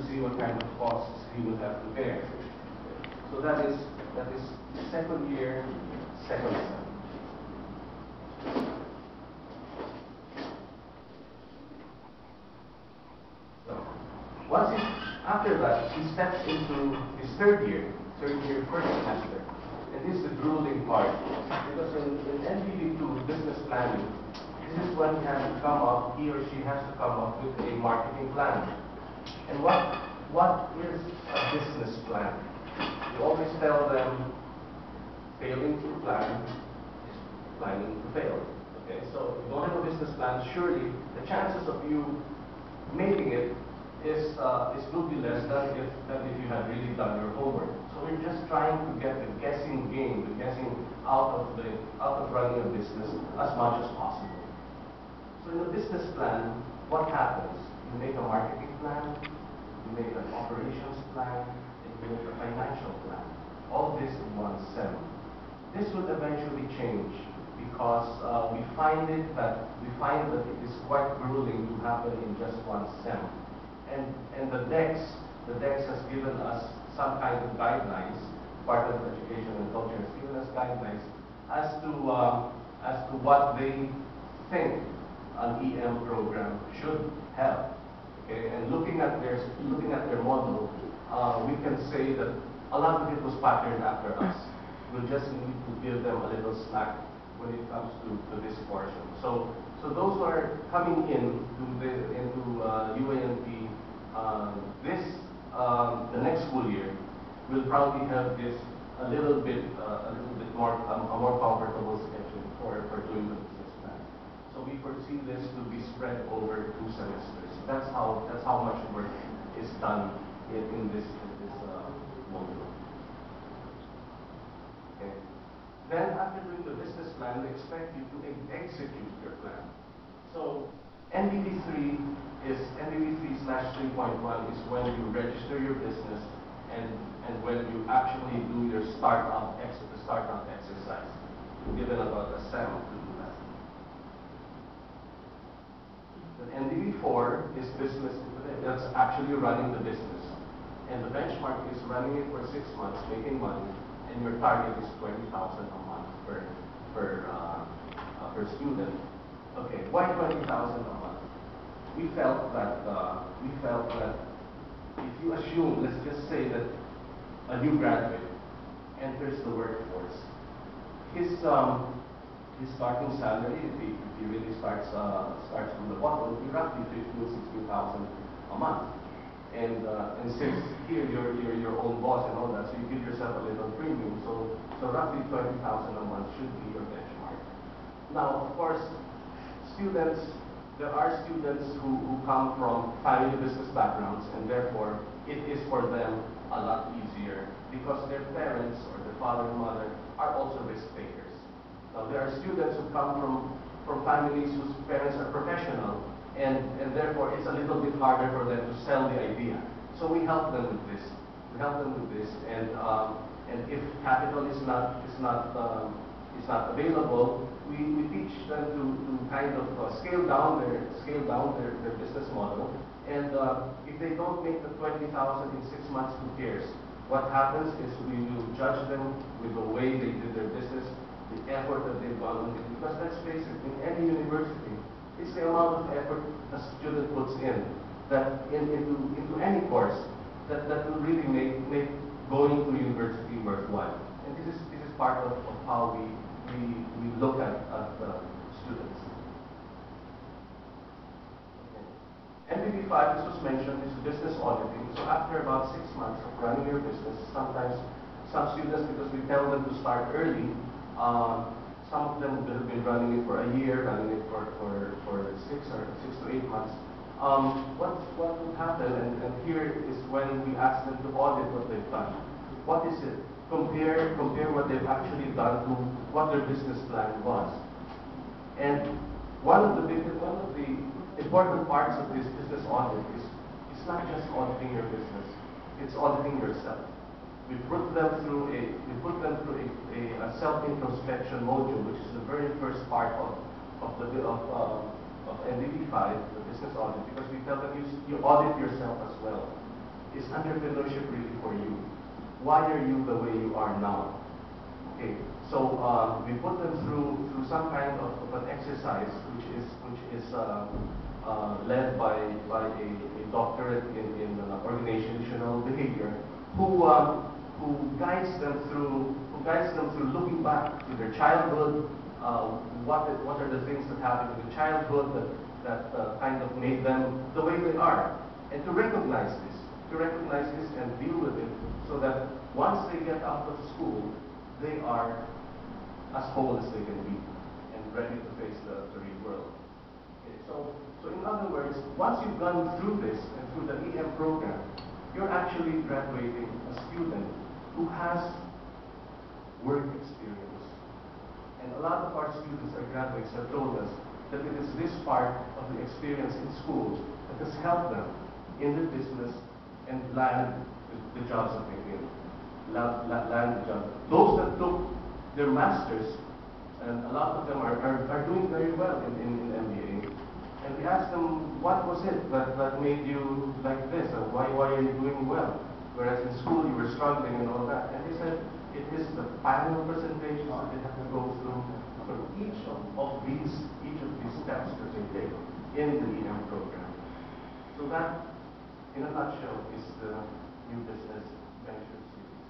see what kind of costs he would have to bear. So that is second year, second sem. So once he, after that, he steps into his third year, first semester. And this is the grueling part. Because in NBV2, business planning, this is when he or she has to come up with a marketing plan. And what is a business plan? We always tell them, failing to plan is planning to fail. Okay, so if you don't have a business plan, surely the chances of you making it will be less than if you had really done your homework. So we're just trying to get the guessing game, the guessing out of running a business as much as possible. So in a business plan, what happens? You make a marketing plan, you make an operations plan, and you make a financial plan. All this in one sem. This will eventually change because we find that it is quite grueling to happen in just one sem. And the DEX has given us some kind of guidelines. Department of Education and Culture has given us guidelines as to what they think an EM program should have. Okay, and looking at their model, we can say that a lot of it was patterned after us. We'll just need to give them a little slack when it comes to this portion. So those who are coming into UANP the next school year will probably have this a little bit more a more comfortable schedule for doing the business plan. So we foresee this to be spread over 2 semesters. That's how much work is done in this module. Okay. Then after doing the business plan, we expect you to execute your plan. So NBV3 NBV3/3.1 is when you register your business and when you actually do your startup exercise. You're given about a sem to do that. Then NBV4 is business. That's actually running the business. And the benchmark is running it for 6 months, making money, and your target is 20,000 a month per student. Okay, why 20,000 a month? We felt that if you assume, let's just say that a new graduate enters the workforce, his starting salary, if he really starts from the bottom, will be roughly 15,000, 16,000 a month. And since here you're your own boss and all that, so you give yourself a little premium. So roughly 20,000 a month should be your benchmark. Now, of course, there are students who come from family business backgrounds, and therefore it is for them a lot easier because their parents or their father and mother are also risk takers. Now, there are students who come from families whose parents are professional, and therefore it's a little bit harder for them to sell the idea. So we help them with this. And if capital is not available, we teach them to kind of scale down their business model. And if they don't make the 20,000 in 6 months, who cares? What happens is we will judge them with the way they did their business, the effort that they've gone into. Because let's face it, in any university, it's the amount of effort a student puts in that into any course that will really make going to university worthwhile. And this is part of how we look at the students. Okay. NBV5, this was mentioned, is business auditing. So after about 6 months of running your business, sometimes some students, because we tell them to start early, some of them have been running it for a year, running it for 6 to 8 months. What would happen, and here is when we ask them to audit what they've done. What is it? Compare what they've actually done to what their business plan was. And one of the important parts of this business audit is it's not just auditing your business, it's auditing yourself. We put them through a self-introspection module, which is the very first part of NBV5, the business audit, because we tell them you audit yourself as well. is entrepreneurship really for you? Why are you the way you are now? Okay, so we put them through some kind of an exercise, which is led by a doctorate in organizational behavior, who guides them through looking back to their childhood. What are the things that happened in their childhood that kind of made them the way they are, and to recognize this and deal with it, so that once they get out of school, they are as whole as they can be and ready to face the real world. Okay, so in other words, once you've gone through this and through the EM program, you're actually graduating a student who has work experience. And a lot of our students, our graduates, have told us that it is this part of the experience in school that has helped them in their business and land the jobs that they're in. Land the jobs. Those that took their masters, and a lot of them are doing very well in MBA. And we asked them, what was it that made you like this? And why are you doing well? Whereas in school you were struggling and all that. And they said, it is the panel presentations that they have to go through. So each of these steps that they take in the EM program. So that, in a nutshell, is the new business venture series.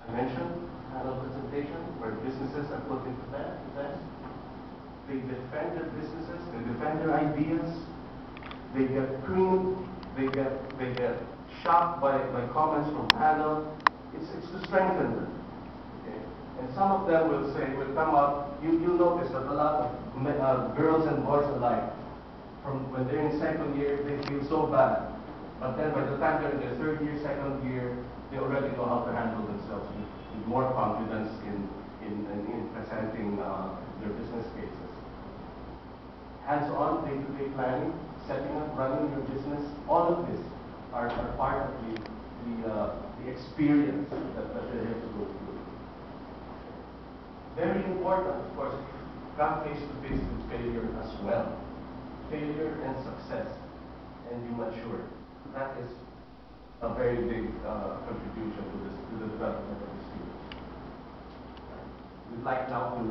I mentioned panel presentation where businesses are put into that event. They defend their businesses, they defend their ideas, they get creamed, they get shocked by comments from panel. It's to strengthen them. Okay? And some of them will come up, you'll notice that a lot of girls and boys alike, from when they're in second year, they feel so bad. But then by the time they're in their third year, second year, they already know how to handle themselves with more confidence in presenting their business cases. Hands-on, day-to-day planning, setting up, running your business, all of this are part of the experience that they have to go through. Very important, of course, come face-to-face with failure as well. Failure and success, and you mature. That is a very big contribution to the development of the students. We'd like now to